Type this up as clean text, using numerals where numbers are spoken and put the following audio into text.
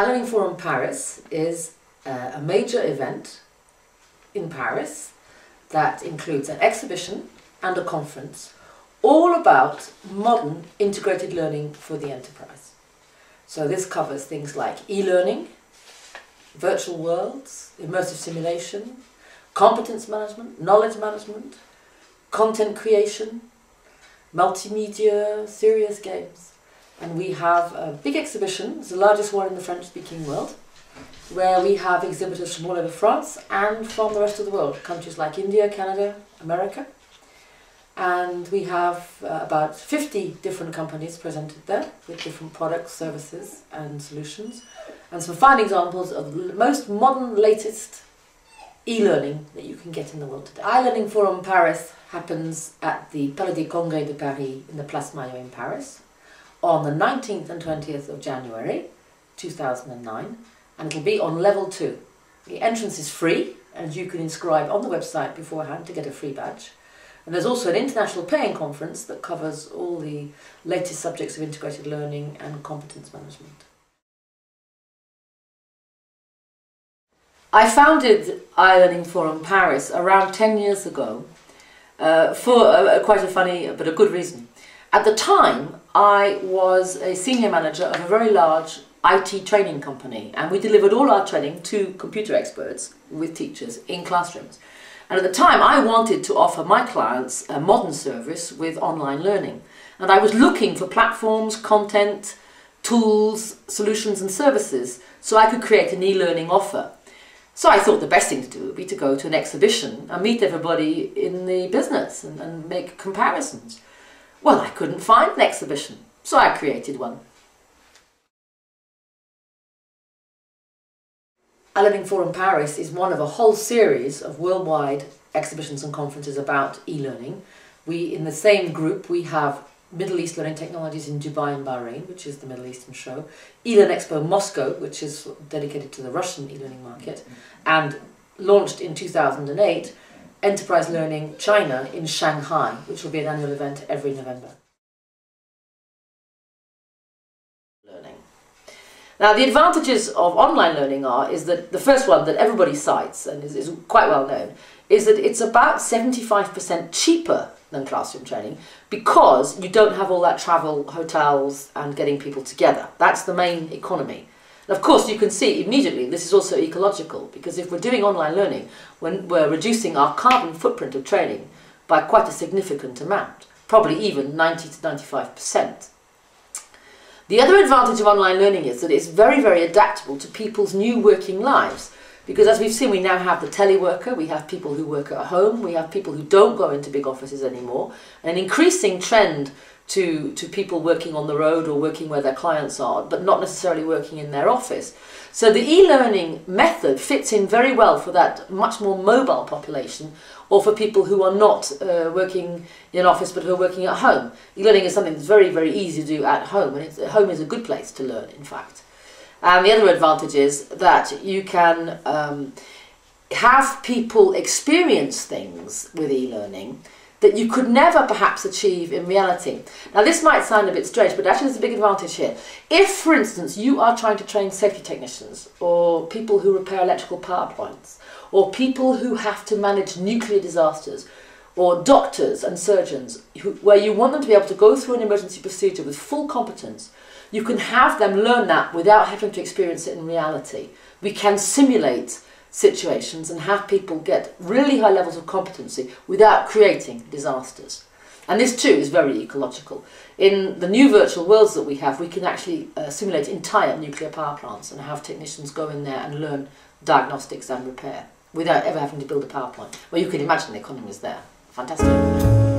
iLearning Forum Paris is a major event in Paris that includes an exhibition and a conference all about modern integrated learning for the enterprise. So this covers things like e-learning, virtual worlds, immersive simulation, competence management, knowledge management, content creation, multimedia, serious games. And we have a big exhibition, it's the largest one in the French-speaking world, where we have exhibitors from all over France and from the rest of the world, countries like India, Canada, America. And we have about 50 different companies presented there with different products, services and solutions, and some fine examples of the most modern, latest e-learning that you can get in the world today. iLearning Forum Paris happens at the Palais des Congrès de Paris in the Place Maillot in Paris on the 19th and 20th of January 2009, and it will be on level 2. The entrance is free, and you can inscribe on the website beforehand to get a free badge. And there's also an international paying conference that covers all the latest subjects of integrated learning and competence management. I founded iLearning Forum Paris around 10 years ago for quite a funny but a good reason. At the time, I was a senior manager of a very large IT training company, and we delivered all our training to computer experts with teachers in classrooms. And at the time, I wanted to offer my clients a modern service with online learning. And I was looking for platforms, content, tools, solutions and services so I could create an e-learning offer. So I thought the best thing to do would be to go to an exhibition and meet everybody in the business and make comparisons. Well, I couldn't find an exhibition, so I created one. iLearning Forum Paris is one of a whole series of worldwide exhibitions and conferences about e-learning. In the same group, we have Middle East Learning Technologies in Dubai and Bahrain, which is the Middle Eastern show, eLearnExpo Moscow, which is dedicated to the Russian e-learning market, and launched in 2008, Enterprise Learning China in Shanghai, which will be an annual event every November. Now, the advantages of online learning is that the first one that everybody cites and is quite well known is that it's about 75% cheaper than classroom training because you don't have all that travel, hotels and getting people together. That's the main economy. And of course, you can see immediately this is also ecological, because if we're doing online learning, we're reducing our carbon footprint of training by quite a significant amount, probably even 90 to 95%. The other advantage of online learning is that it's very, very adaptable to people's new working lives. Because as we've seen, we now have the teleworker, we have people who work at home, we have people who don't go into big offices anymore, an increasing trend to people working on the road or working where their clients are, but not necessarily working in their office. So the e-learning method fits in very well for that much more mobile population, or for people who are not working in an office but who are working at home. E-learning is something that's very, very easy to do at home, and home is a good place to learn, in fact. And the other advantage is that you can have people experience things with e-learning that you could never perhaps achieve in reality. Now, this might sound a bit strange, but actually there's a big advantage here. If, for instance, you are trying to train safety technicians, or people who repair electrical power plants, or people who have to manage nuclear disasters, or doctors and surgeons, where you want them to be able to go through an emergency procedure with full competence, you can have them learn that without having to experience it in reality. We can simulate situations and have people get really high levels of competency without creating disasters. And this too is very ecological. In the new virtual worlds that we have, we can actually simulate entire nuclear power plants and have technicians go in there and learn diagnostics and repair without ever having to build a power plant. Well, you can imagine the economies there. Fantastic.